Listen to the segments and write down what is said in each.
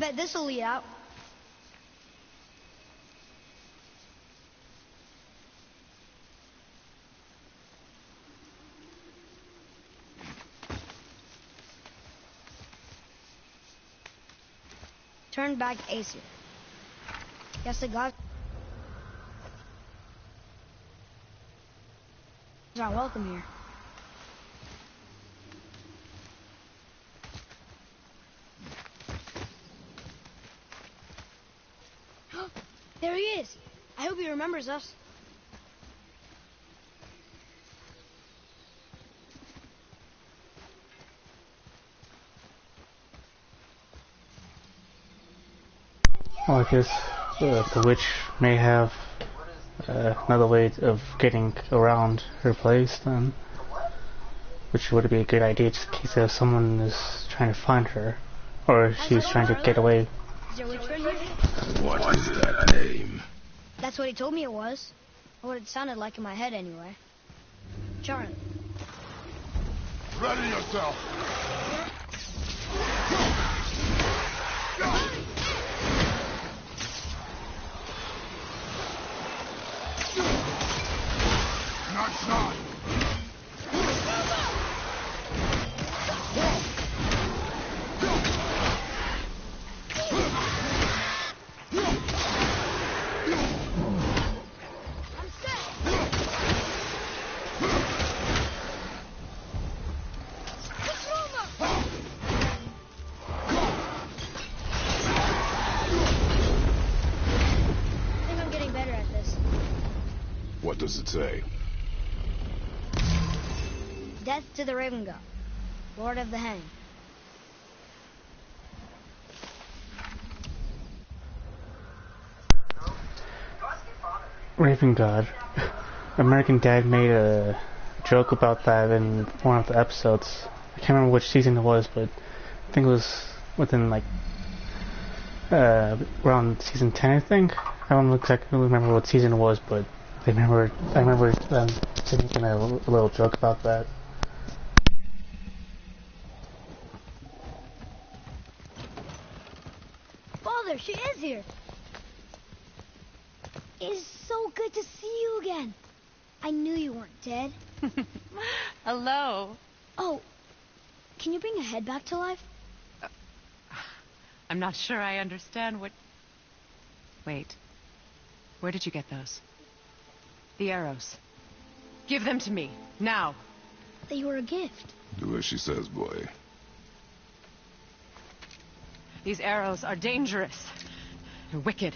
bet this'll lead out. Turn back Aesir. Guess the gods are welcome here. There he is. I hope he remembers us. Well, I guess the witch may have another way of getting around her place then, which would be a good idea just in case someone is trying to find her, or she's trying to get away. Is there a witch friend here? What is that name? That's what he told me it was. Or what it sounded like in my head anyway. Charlie. Ready yourself! Not shot! What does it say? Death to the Raven God, Lord of the Hang. Raven God. American Dad made a joke about that in one of the episodes. I can't remember which season it was, but I think it was within like around season 10, I think. I don't exactly remember what season it was, but I remember them making a little joke about that. Father, she is here. It's so good to see you again. I knew you weren't dead. Hello. Oh, can you bring a head back to life? I'm not sure I understand what... Wait. Where did you get those? The arrows. Give them to me, now. They were a gift. Do as she says, boy. These arrows are dangerous. They're wicked.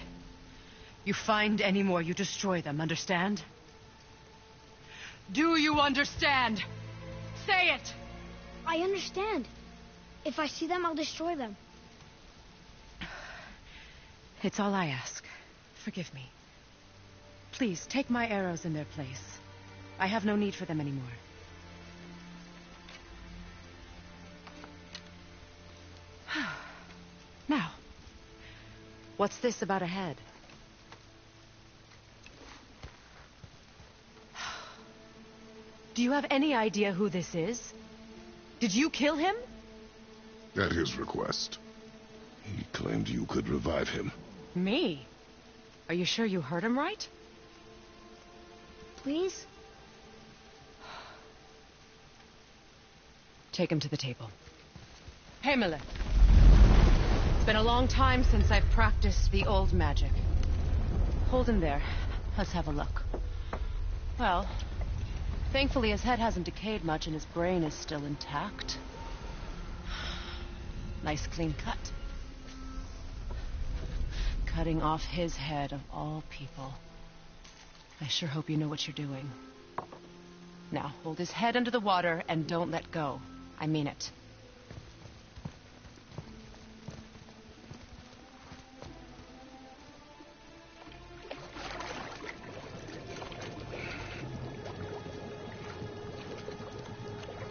You find any more, you destroy them, understand? Do you understand? Say it! I understand. If I see them, I'll destroy them. It's all I ask. Forgive me. Please, take my arrows in their place. I have no need for them anymore. Now, what's this about a head? Do you have any idea who this is? Did you kill him? At his request. He claimed you could revive him. Me? Are you sure you heard him right? Please? Take him to the table. Hamlet. It's been a long time since I've practiced the old magic. Hold him there. Let's have a look. Well, thankfully his head hasn't decayed much and his brain is still intact. Nice clean cut. Cutting off his head of all people. I sure hope you know what you're doing. Now, hold his head under the water and don't let go. I mean it.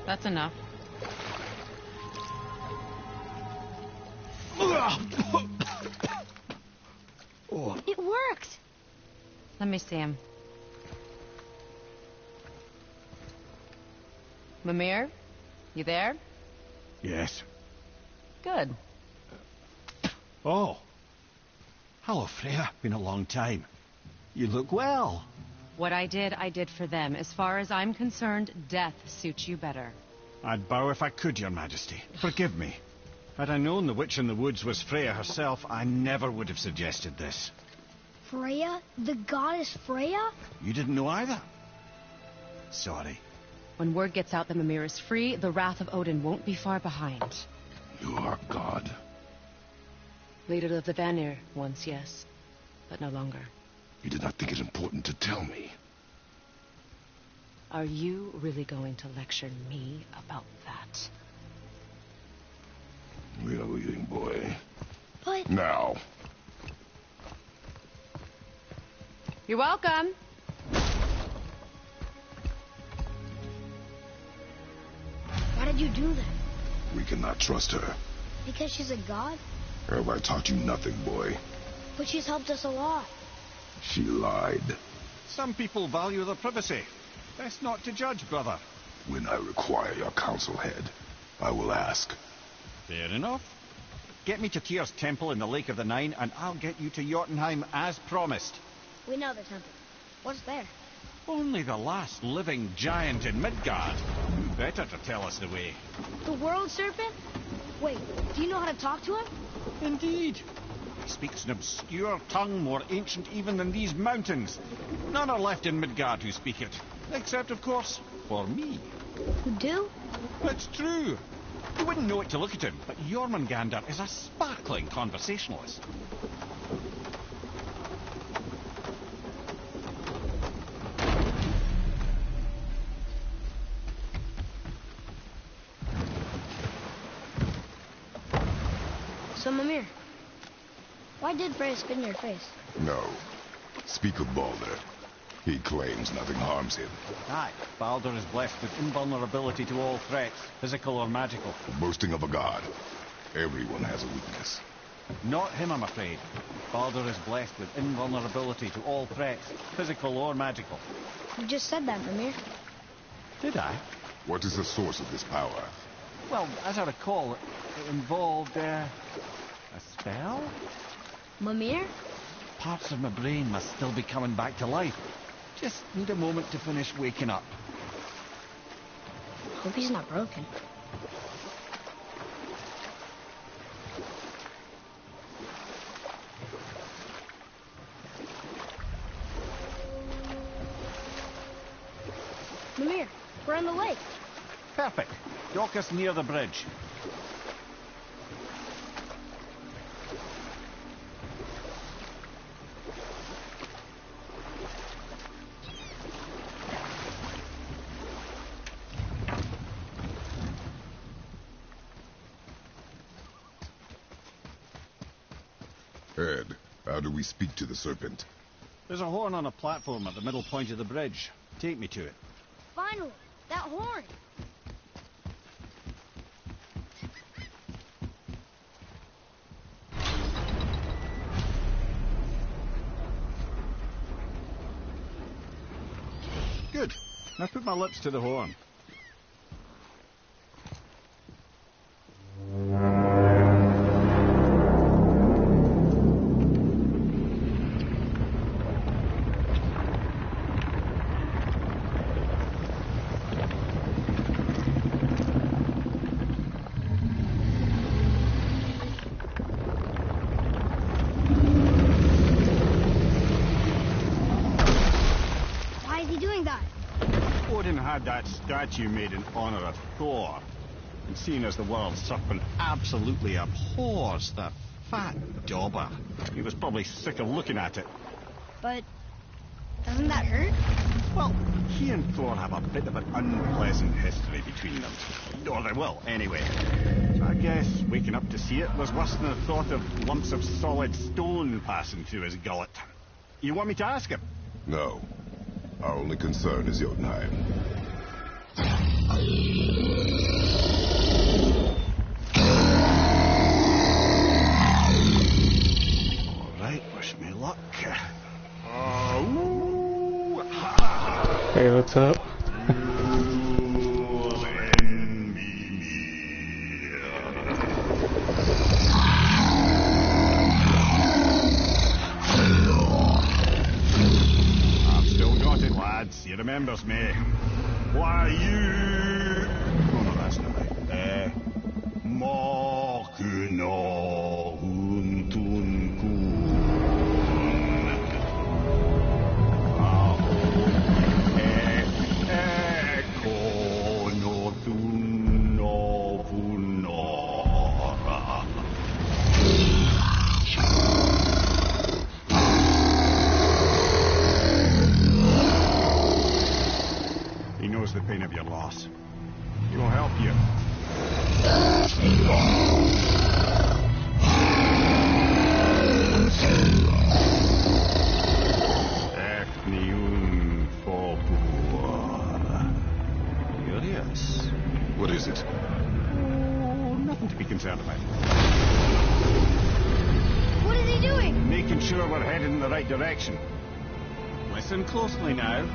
That's enough. It worked! Let me see him. Mimir? You there? Yes. Good. Oh. Hello, Freya. Been a long time. You look well. What I did for them. As far as I'm concerned, death suits you better. I'd bow if I could, Your Majesty. Forgive me. Had I known the witch in the woods was Freya herself, I never would have suggested this. Freya? The goddess Freya? You didn't know either? Sorry. When word gets out that Mimir is free, the wrath of Odin won't be far behind. You are God. Leader of the Vanir, once, yes. But no longer. You did not think it important to tell me. Are you really going to lecture me about that? We are leaving, boy. But... Now. You're welcome. Why did you do that? We cannot trust her. Because she's a god? Have I taught you nothing, boy? But she's helped us a lot. She lied. Some people value their privacy. Best not to judge, brother. When I require your council head, I will ask. Fair enough. Get me to Tyr's temple in the Lake of the Nine, and I'll get you to Jotunheim as promised. We know the temple. What's there? Only the last living giant in Midgard. Who better to tell us the way? The world serpent? Wait, do you know how to talk to him? Indeed. He speaks an obscure tongue more ancient even than these mountains. None are left in Midgard who speak it. Except, of course, for me. You do? It's true. You wouldn't know it to look at him, but Jormungandr is a sparkling conversationalist. So, Mimir, why did Freya spit in your face? No. Speak of Baldur. He claims nothing harms him. Aye, Baldur is blessed with invulnerability to all threats, physical or magical. Boasting of a god. Everyone has a weakness. Not him, I'm afraid. Baldur is blessed with invulnerability to all threats, physical or magical. You just said that, Mimir. Did I? What is the source of this power? Well, as I recall, it involved, a spell? Mimir? Parts of my brain must still be coming back to life. Just need a moment to finish waking up. Hope he's not broken. Mimir, we're on the lake. Perfect. Dock us near the bridge. Ed, how do we speak to the serpent? There's a horn on a platform at the middle point of the bridge. Take me to it. Finally, that horn. Good. Now put my lips to the horn. Why is he doing that? Odin had that statue made in honor of Thor. And seeing as the world serpent absolutely abhors the fat dauber, he was probably sick of looking at it. But doesn't that hurt? Well, he and Thor have a bit of an unpleasant history between them. Or they will, anyway. So I guess waking up to see it was worse than the thought of lumps of solid stone passing through his gullet. You want me to ask him? No. Our only concern is Jotunheim. All right, wish me luck. Hey, what's up? he remembers me. Why you... Oh no, that's not right. Mokuno Huntun Kun. Eko no Thun no Punora. He knows the pain of your loss. He will help you. Ethnium Fopur. Curious. What is it? Oh, nothing to be concerned about. What is he doing? Making sure we're headed in the right direction. Listen closely now.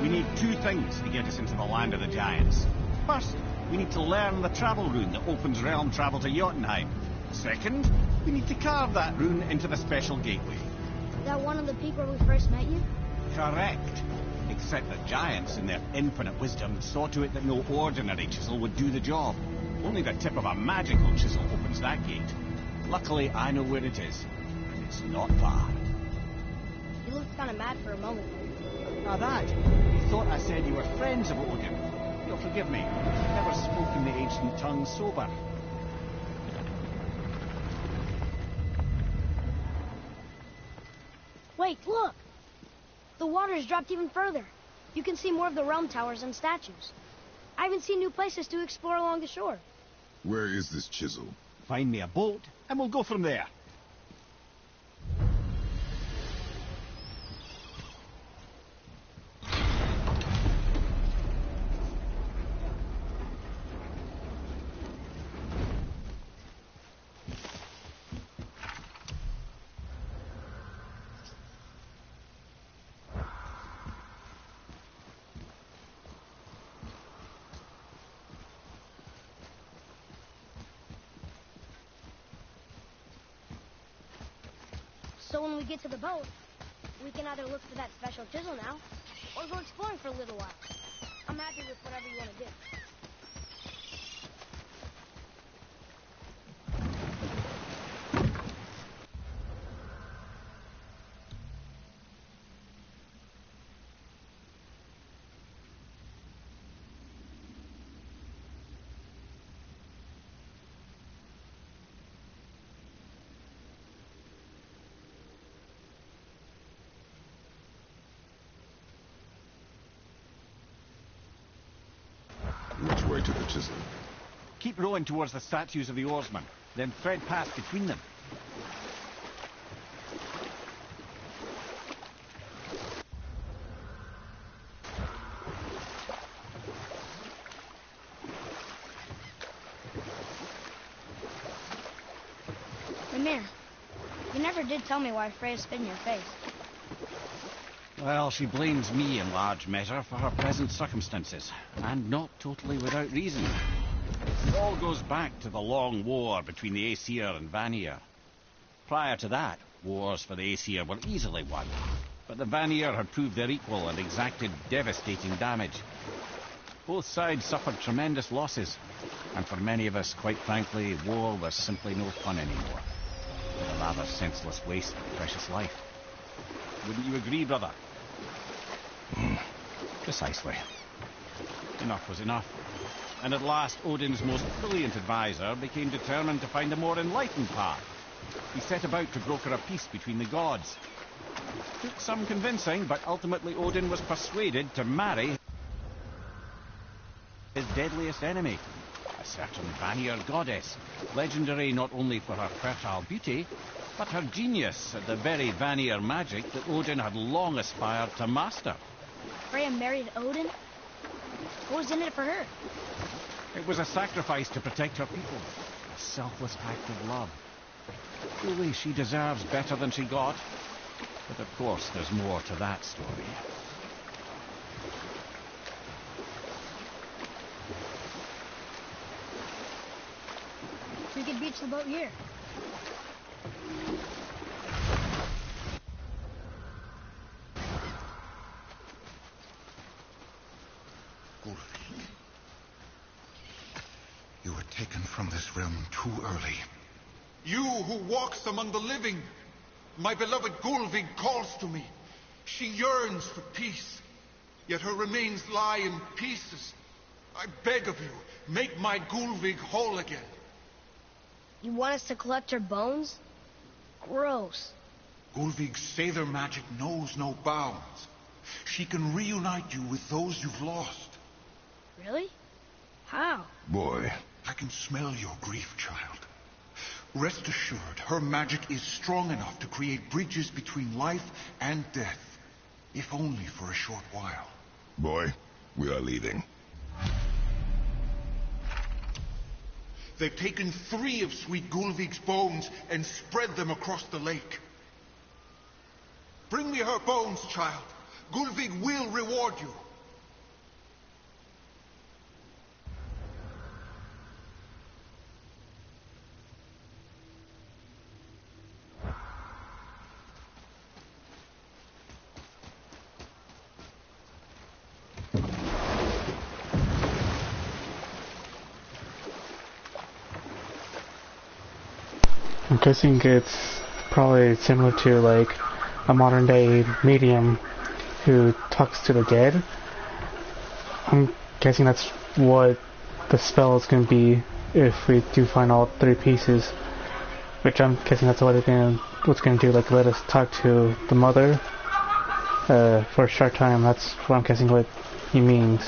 We need two things to get us into the land of the giants. First, we need to learn the travel rune that opens realm travel to Jotunheim. Second, we need to carve that rune into the special gateway. Is that one on the peak where we first met you? Correct. Except the giants, in their infinite wisdom, saw to it that no ordinary chisel would do the job. Only the tip of a magical chisel opens that gate. Luckily, I know where it is. And it's not far. You looked kind of mad for a moment. Now that, you thought I said you were friends of Odin. You'll forgive me. I've never spoken the ancient tongue sober. Wait, look! The water's dropped even further. You can see more of the realm towers and statues. I even see new places to explore along the shore. Where is this chisel? Find me a boat, and we'll go from there. So when we get to the boat, we can either look for that special chisel now, or go exploring for a little while. I'm happy with whatever you want to do. Which way to the chisel? Keep rowing towards the statues of the oarsmen, then thread past between them. Mimir, you never did tell me why Freya spit in your face. Well, she blames me in large measure for her present circumstances, and not totally without reason. It all goes back to the long war between the Aesir and Vanir. Prior to that, wars for the Aesir were easily won, but the Vanir had proved their equal and exacted devastating damage. Both sides suffered tremendous losses, and for many of us, quite frankly, war was simply no fun anymore. A rather senseless waste of precious life. Wouldn't you agree, brother? Precisely. Enough was enough. And at last, Odin's most brilliant advisor became determined to find a more enlightened path. He set about to broker a peace between the gods. Took some convincing, but ultimately Odin was persuaded to marry his deadliest enemy, a certain Vanir goddess, legendary not only for her fertile beauty, but her genius at the very Vanir magic that Odin had long aspired to master. Freya married Odin? What was in it for her? It was a sacrifice to protect her people, a selfless act of love. Truly, she deserves better than she got. But of course, there's more to that story. We could beach the boat here. Gulvig. You were taken from this realm too early. You who walks among the living, my beloved Gulvig calls to me. She yearns for peace, yet her remains lie in pieces. I beg of you, make my Gulvig whole again. You want us to collect her bones? Gross. Gulvig's Sather magic knows no bounds. She can reunite you with those you've lost. Really? How? Boy. I can smell your grief, child. Rest assured, her magic is strong enough to create bridges between life and death, if only for a short while. Boy, we are leaving. They've taken 3 of sweet Gulvig's bones and spread them across the lake. Bring me her bones, child. Gulvig will reward you. I'm guessing it's probably similar to like a modern day medium who talks to the dead. I'm guessing that's what the spell is going to be if we do find all 3 pieces. Which I'm guessing that's what what's going to do, like let us talk to the mother for a short time. That's what I'm guessing what he means.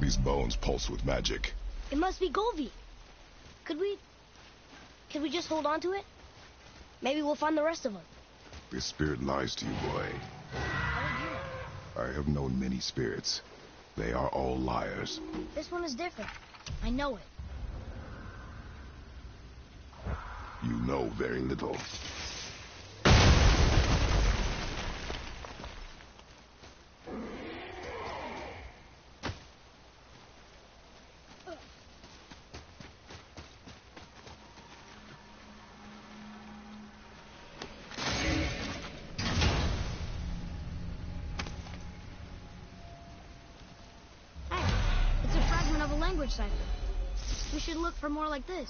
These bones pulse with magic. It must be Gulvig. Could we just hold on to it? Maybe we'll find the rest of them. This spirit lies to you, boy. How would you know? I have known many spirits. They are all liars. This one is different. I know it. You know very little. Cipher. We should look for more like this.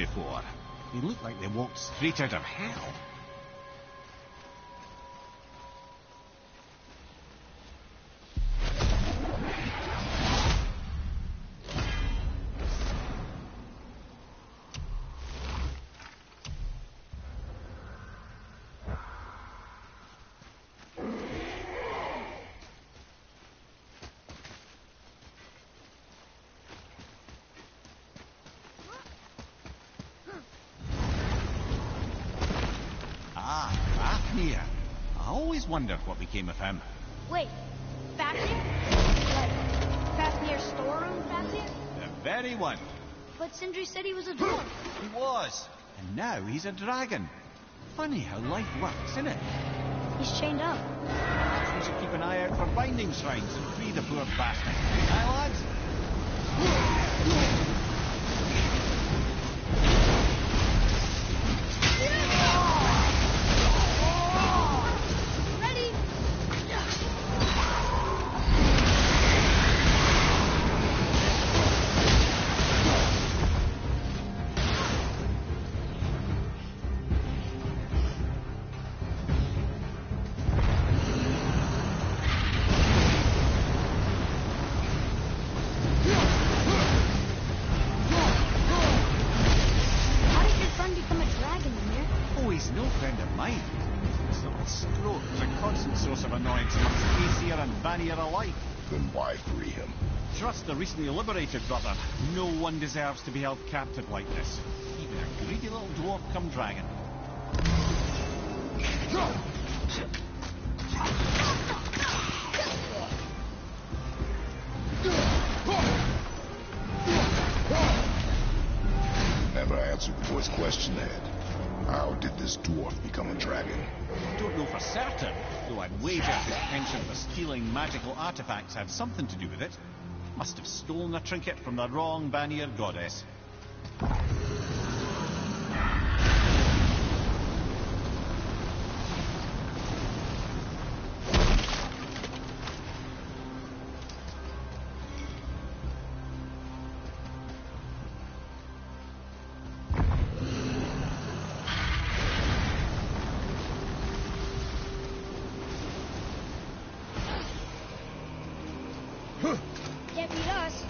before. They look like they walked straight out of hell. Fafnir. I always wondered what became of him. Wait, Fafnir? Like, Fafnir's storeroom Fafnir? The very one. But Sindri said he was a dwarf. He was. And now he's a dragon. Funny how life works, isn't it? He's chained up. We should keep an eye out for binding shrines and free the poor bastard. Aye, lads? Then why free him? Trust the recently liberated, brother. No one deserves to be held captive like this. Even a greedy little dwarf come dragon. Never answered the boy's question, Ed. How did this dwarf become a dragon? I don't know for certain, though I'd wager his penchant for stealing magical artifacts had something to do with it. Must have stolen a trinket from the wrong Vanir goddess. Can't beat us.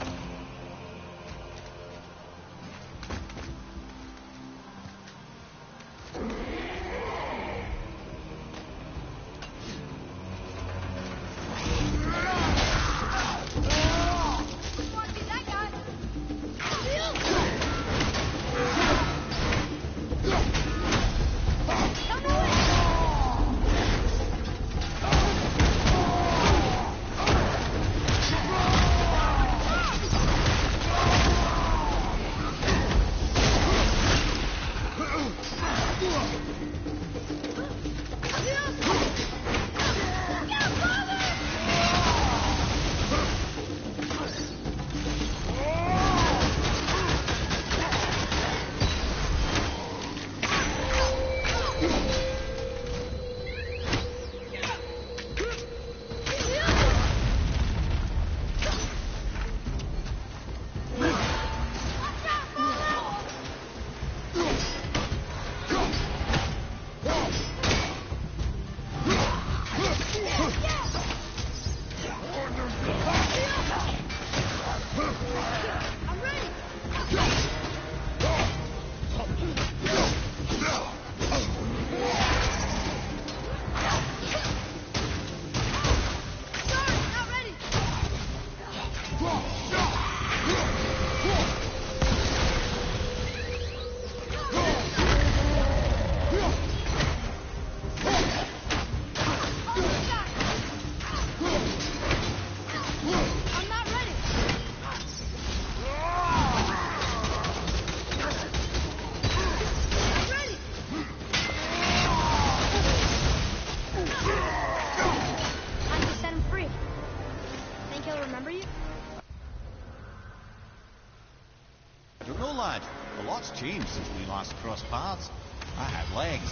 A lot's changed since we last crossed paths. I had legs.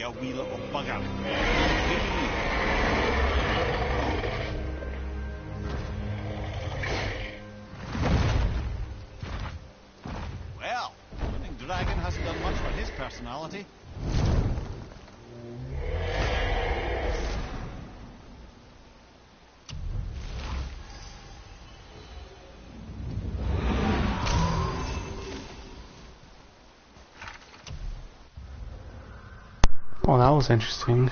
a wee little bugger. Well, I think Dragon hasn't done much for his personality. Well, that was interesting.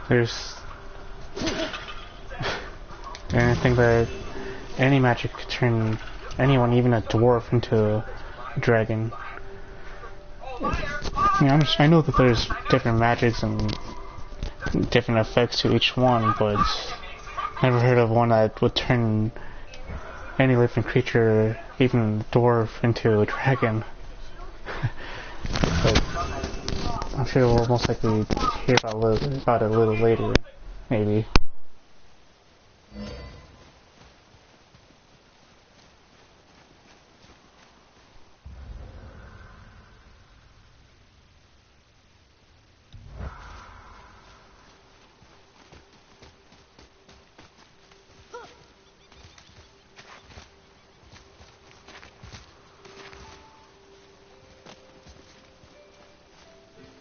There's anything that any magic could turn anyone, even a dwarf, into a dragon. I know that there's different magics and different effects to each one, but never heard of one that would turn any living creature, even a dwarf, into a dragon. But I'm sure we'll most likely hear about it a little later, maybe.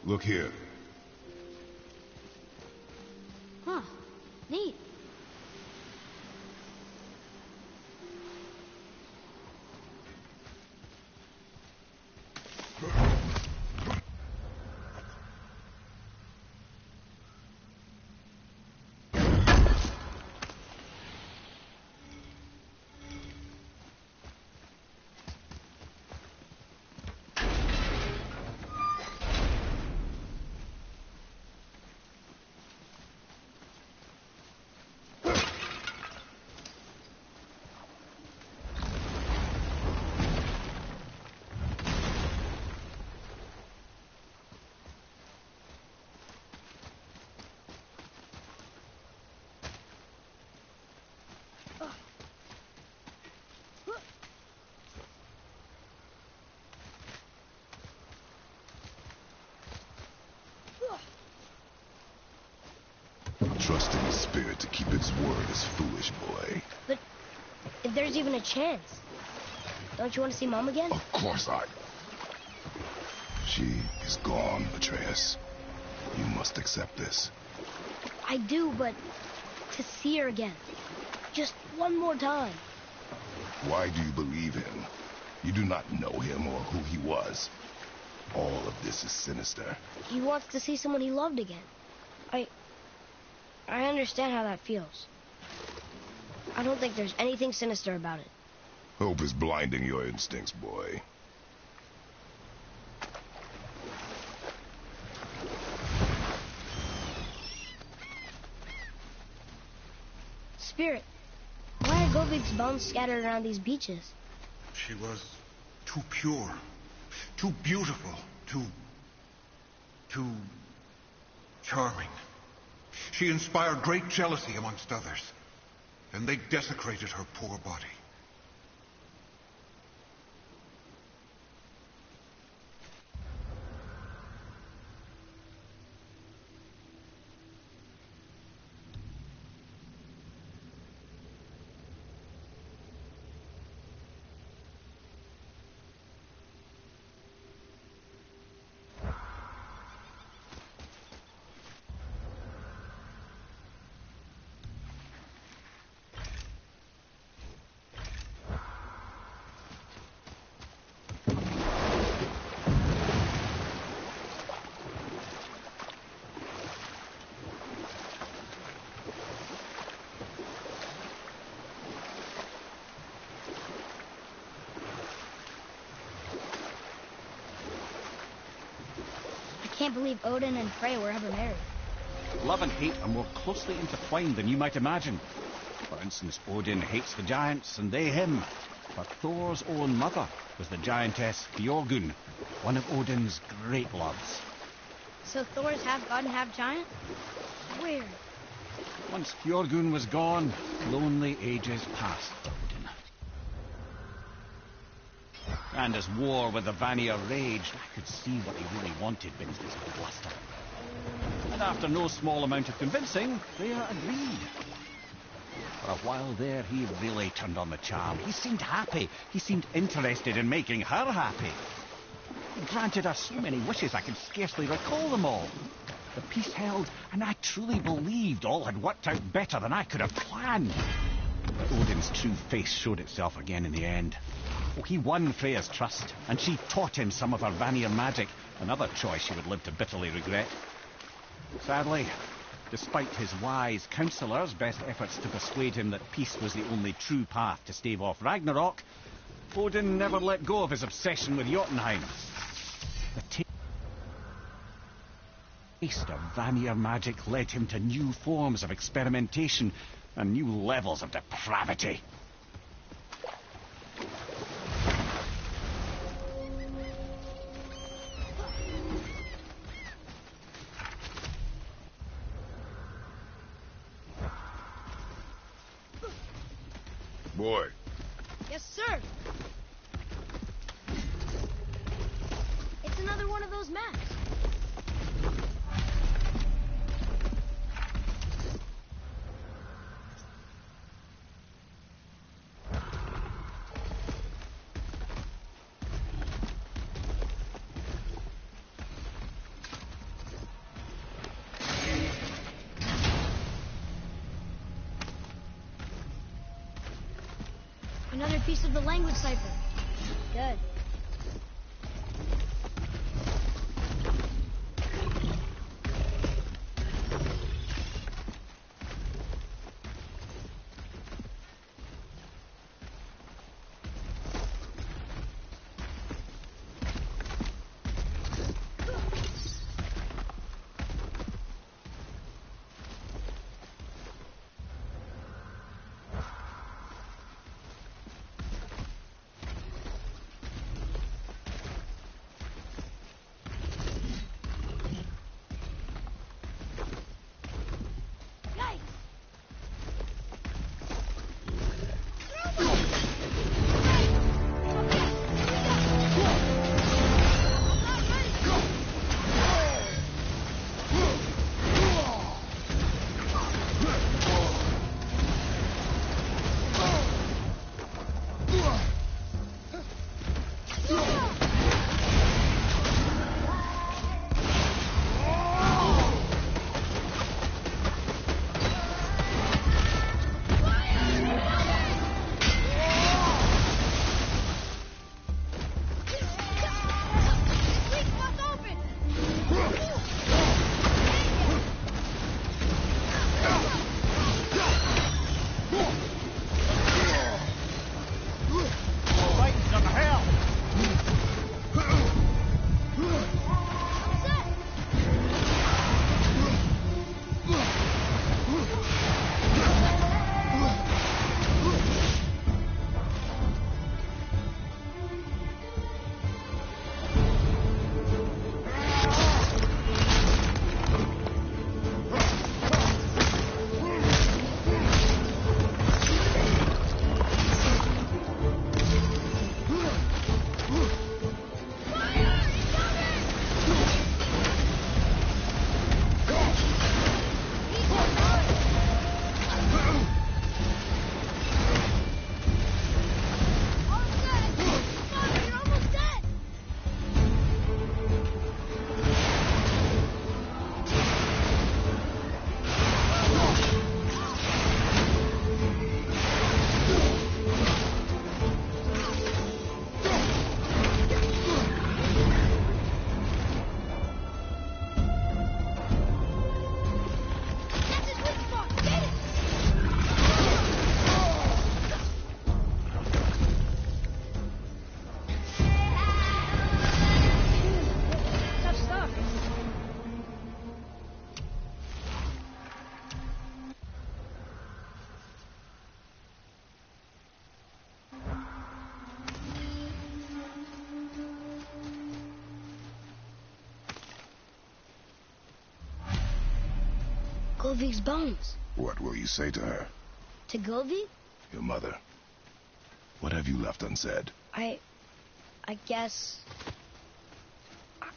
Look here. Huh. Neat. Trusting the spirit to keep its word is foolish, boy. But if there's even a chance, don't you want to see Mom again? Of course I... She is gone, Atreus. You must accept this. I do, but to see her again. Just one more time. Why do you believe him? You do not know him or who he was. All of this is sinister. He wants to see someone he loved again. I understand how that feels. I don't think there's anything sinister about it. Hope is blinding your instincts, boy. Spirit, why are Govig's bones scattered around these beaches? She was too pure, too beautiful, too charming. She inspired great jealousy amongst others, and they desecrated her poor body. I can't believe Odin and Frey were ever married. Love and hate are more closely intertwined than you might imagine. For instance, Odin hates the giants and they him. But Thor's own mother was the giantess Björgun, one of Odin's great loves. So Thor's half god and half giant? Weird. Once Björgun was gone, lonely ages passed for Odin. And as war with the Vanir raged, I could see what he really wanted, Binsley's bluster. after no small amount of convincing, Freya agreed. For a while there, he really turned on the charm. He seemed happy. He seemed interested in making her happy. He granted her so many wishes I could scarcely recall them all. The peace held, and I truly believed all had worked out better than I could have planned. But Odin's true face showed itself again in the end. Oh, he won Freya's trust, and she taught him some of her Vanir magic, another choice she would live to bitterly regret. Sadly, despite his wise counsellors' best efforts to persuade him that peace was the only true path to stave off Ragnarok, Odin never let go of his obsession with Jotunheim. The taste of Vanir magic led him to new forms of experimentation and new levels of depravity. Boy. Yes, sir. It's another one of those maps. Another piece of the language cipher. Good. Golvik's bones. What will you say to her? To Golvik? Your mother. What have you left unsaid? I guess...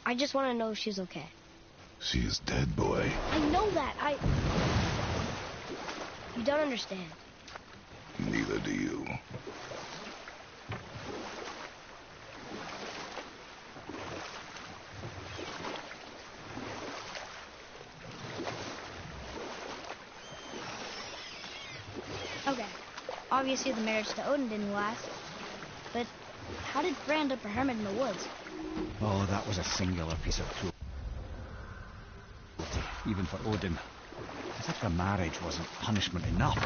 I just want to know if she's okay. She is dead, boy. I know that. You don't understand. Neither do you. Okay. Obviously the marriage to Odin didn't last. But how did Frey end up a hermit in the woods? Oh, that was a singular piece of cruelty. Even for Odin. As if the marriage wasn't punishment enough.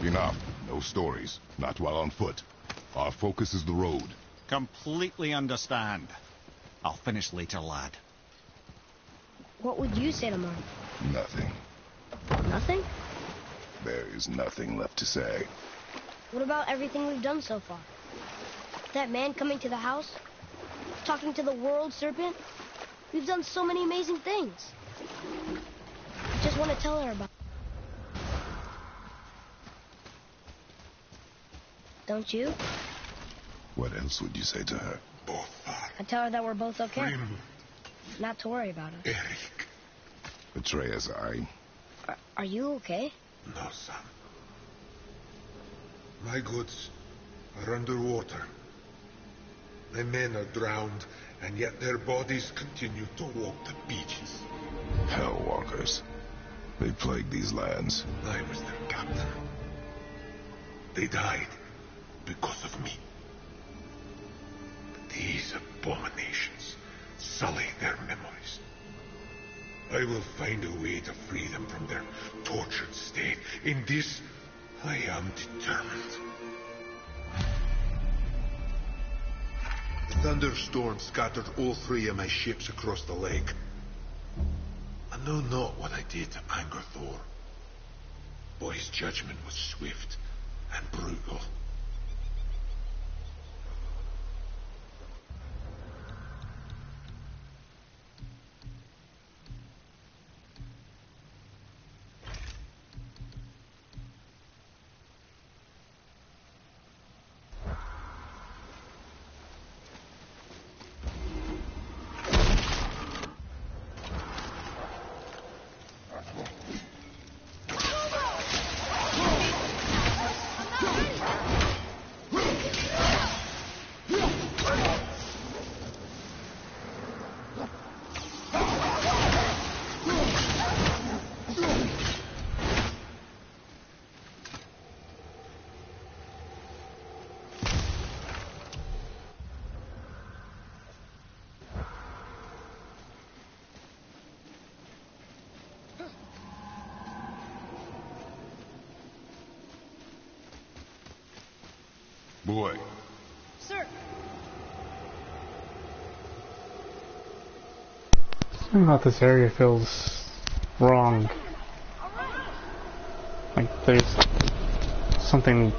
Enough. No stories. Not while on foot. Our focus is the road. Completely understand. I'll finish later, lad. What would you say to Mark? Nothing. Nothing? There is nothing left to say. What about everything we've done so far? That man coming to the house? Talking to the world serpent? We've done so many amazing things. I just want to tell her about it. Don't you? What else would you say to her? Both are I tell her that we're both okay. Grim, Not to worry about it. Eric. Atreus, Are you okay? No, son. My goods are underwater. My men are drowned, and yet their bodies continue to walk the beaches. Hellwalkers. They plague these lands. I was their captain. They died because of me. But these abominations sully their memories. I will find a way to free them from their tortured state. In this, I am determined. The thunderstorm scattered all 3 of my ships across the lake. I know not what I did to anger Thor, but his judgment was swift and brutal. Boy, Sir! Something about this area feels wrong. Like there's something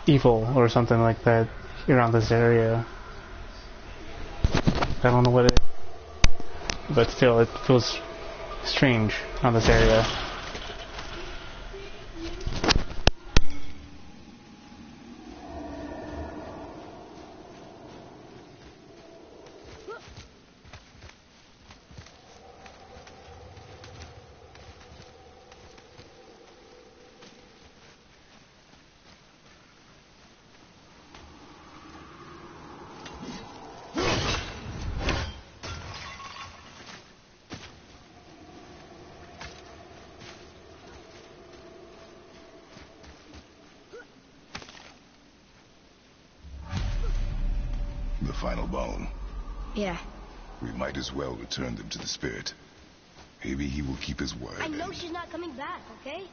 evil or something like that around this area. I don't know what it is, but still it feels strange around this area. the final bone. Yeah. We might as well return them to the spirit. Maybe he will keep his word. I know she's not coming back, okay?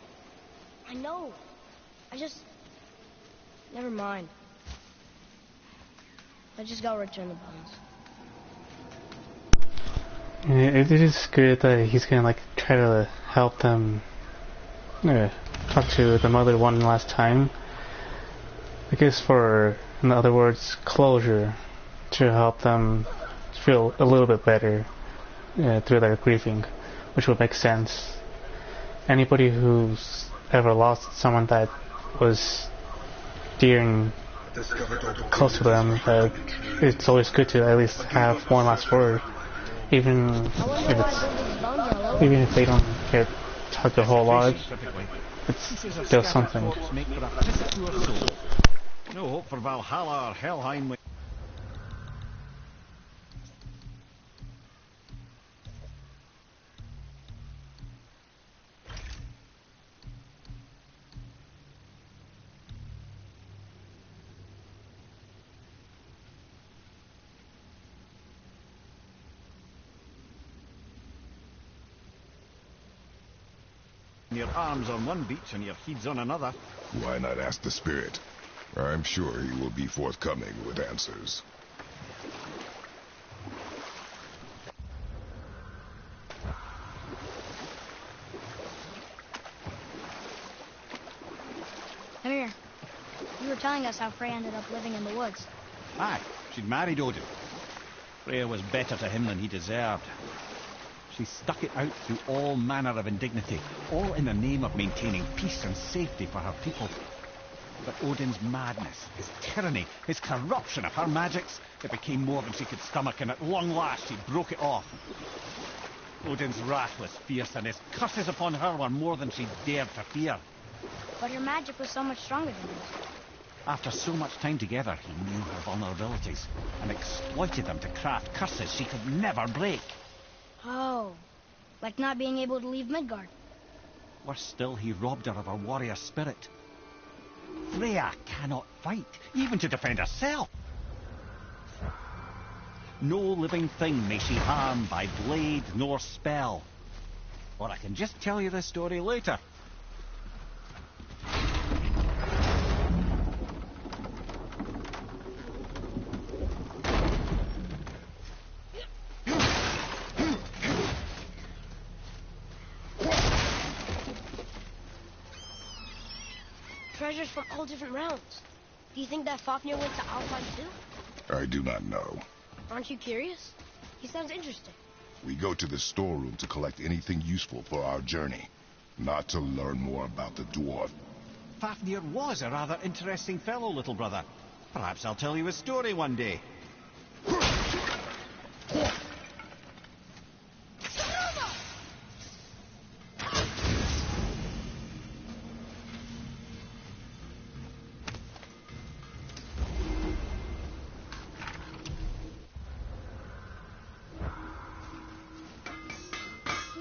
I know. Never mind. I just gotta return the bones. It is good that he's gonna like try to help them talk to the mother one last time. I guess for, in other words, closure, to help them feel a little bit better through their grieving, which would make sense. Anybody who's ever lost someone that was dear and close to them, it's always good to at least have one last word Even I wonder if why it's Goldie's bones are all over. even if they don't get tugged a whole lot, Specifically, it's pieces of still scattered something. corpse make for a pretty poor soul. No hope for Valhalla or Helheim. Your arms on one beach and your head's on another. Why not ask the spirit? I'm sure he will be forthcoming with answers. Come here. You were telling us how Frey ended up living in the woods. Aye, she'd married Odin. Freya was better to him than he deserved. She stuck it out through all manner of indignity, all in the name of maintaining peace and safety for her people. But Odin's madness, his tyranny, his corruption of her magics, it became more than she could stomach, and at long last she broke it off. Odin's wrath was fierce, and his curses upon her were more than she dared to fear. But her magic was so much stronger than his. After so much time together, he knew her vulnerabilities, and exploited them to craft curses she could never break. Oh, like not being able to leave Midgard. Worse still, he robbed her of her warrior spirit. Freya cannot fight, even to defend herself. No living thing may she harm by blade nor spell. Or I can just tell you the story later. Treasures from all different realms. Do you think that Fafnir went to Alfheim too? I do not know. Aren't you curious? He sounds interesting. We go to the storeroom to collect anything useful for our journey, not to learn more about the dwarf. Fafnir was a rather interesting fellow, little brother. Perhaps I'll tell you a story one day.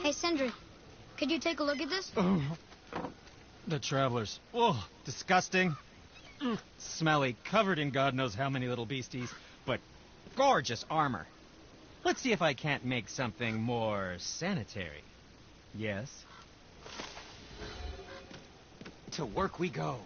Hey, Sindri, could you take a look at this? Oh, the travelers. Oh, disgusting. Smelly, covered in God knows how many little beasties, but gorgeous armor. Let's see if I can't make something more sanitary. Yes? To work we go.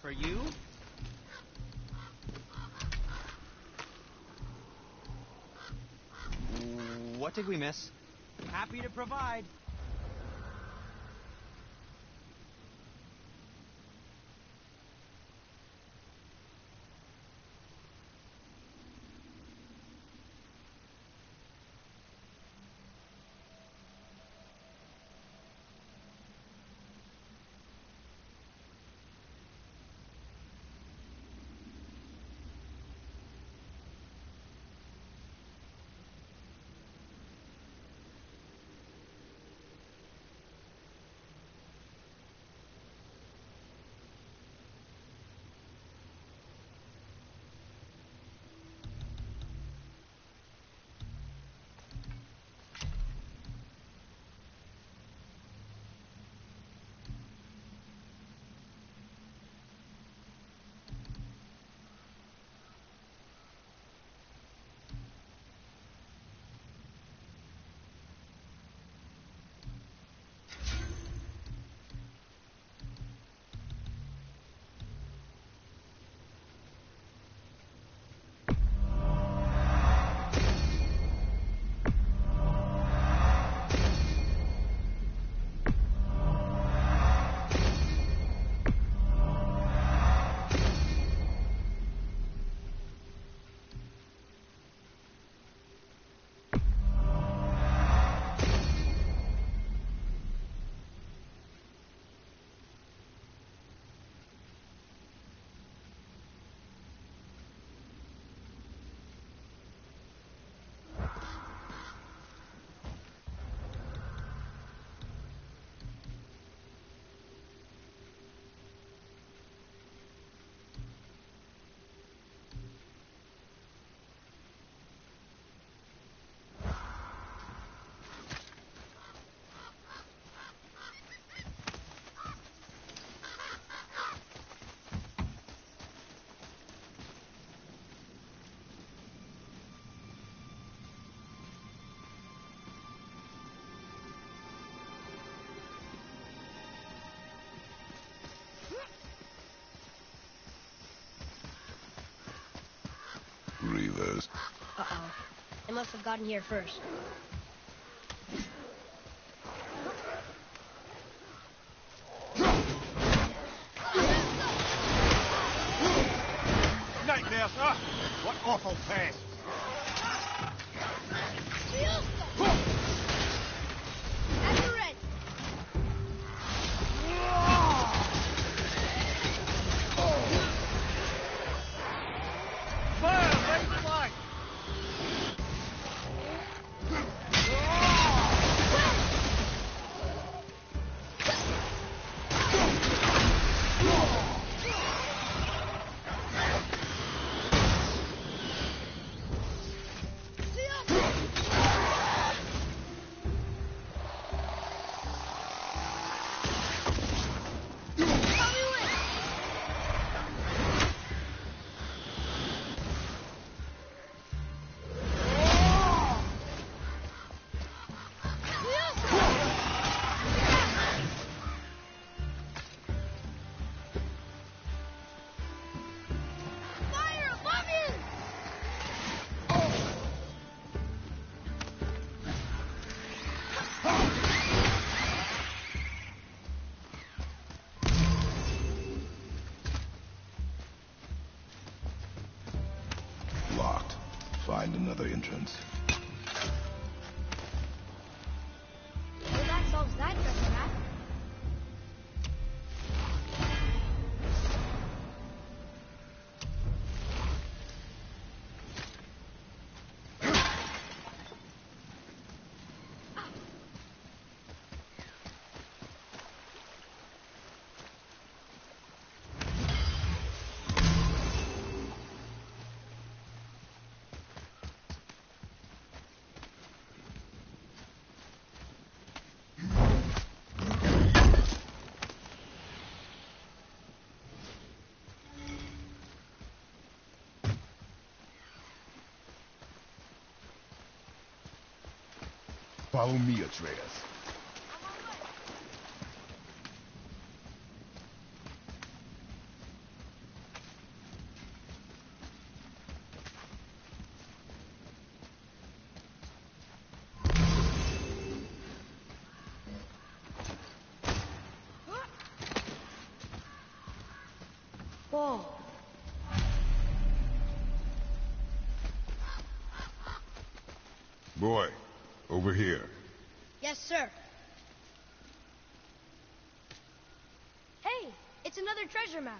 for you? What did we miss? Happy to provide. Reavers. Uh-oh. They must have gotten here first. Nightmares, huh? What awful pests! Everett! Fire! Raise the light! Locked. Find another entrance. Well, that solves that treasure map. Follow me, Atreus. Whoa. Boy, over here. Yes, sir. Hey, it's another treasure map.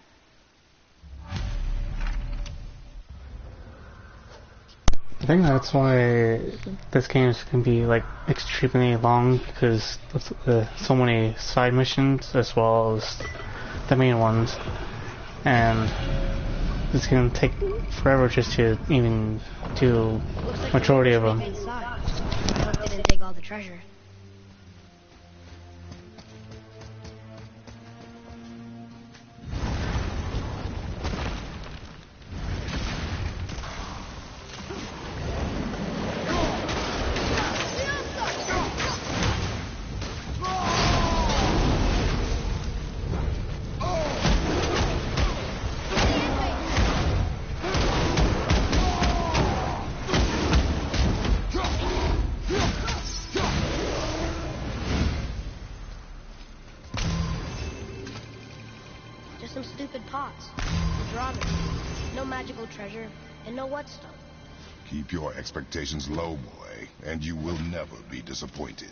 I think that's why this game can be like extremely long, because so many side missions as well as the main ones, and it's gonna take forever just to even do majority of them. Inside. I hope they didn't take all the treasure. Just some stupid pots. Drama. No magical treasure, and no whetstone. Keep your expectations low, boy, and you will never be disappointed.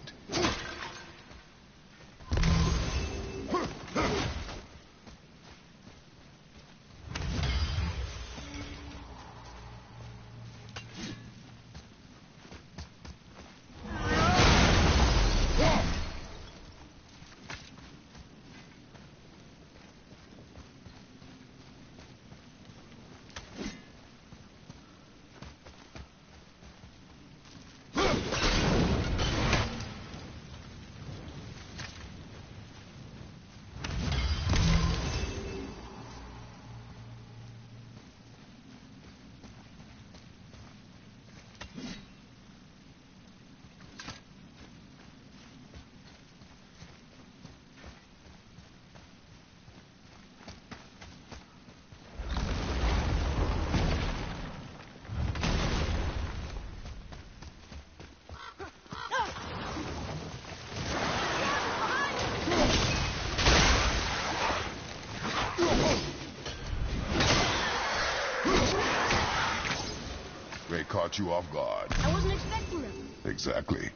They caught you off guard. I wasn't expecting them. Exactly.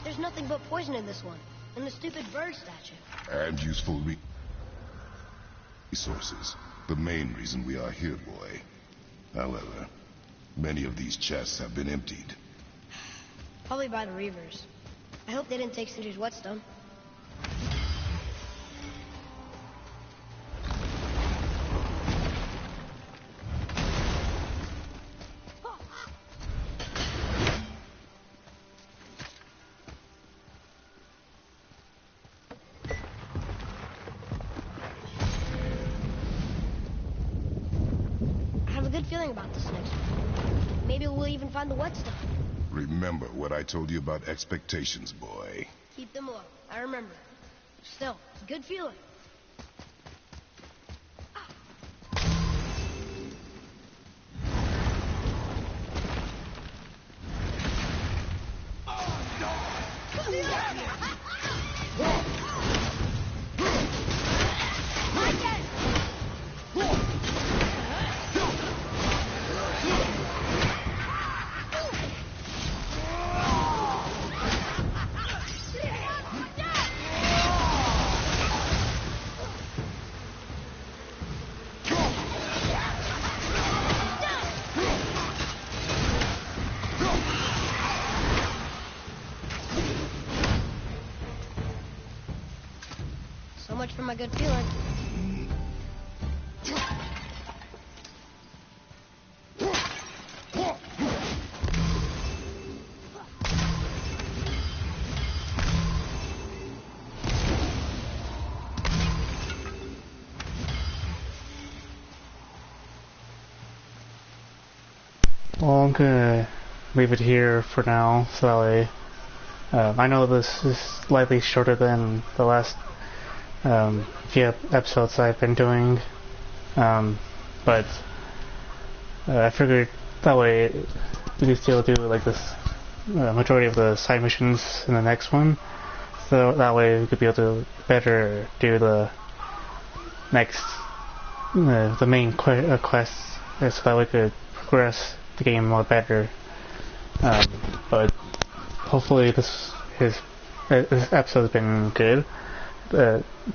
There's nothing but poison in this one, and the stupid bird statue. And useful resources. The main reason we are here, boy. However, many of these chests have been emptied. Probably by the Reavers. I hope they didn't take Cinder's whetstone. I have a good feeling about this next one. Maybe we'll even find the whetstone. Remember what I told you about expectations, boy. Keep them low. I remember. Still, good feeling. So much for my good feeling. Well, I'm gonna leave it here for now, so that way, I know this is slightly shorter than the last few episodes I've been doing, but I figured that way we could still do like this majority of the side missions in the next one, so that way we could be able to better do the next, the main quests, so that we could progress the game more better. But hopefully this episode has been good.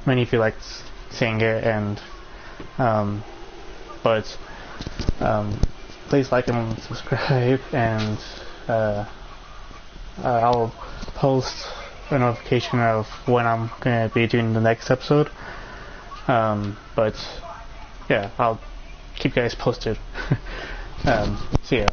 Many of you liked seeing it, and please like and subscribe, and I'll post a notification of when I'm gonna be doing the next episode. But yeah, I'll keep you guys posted. See ya.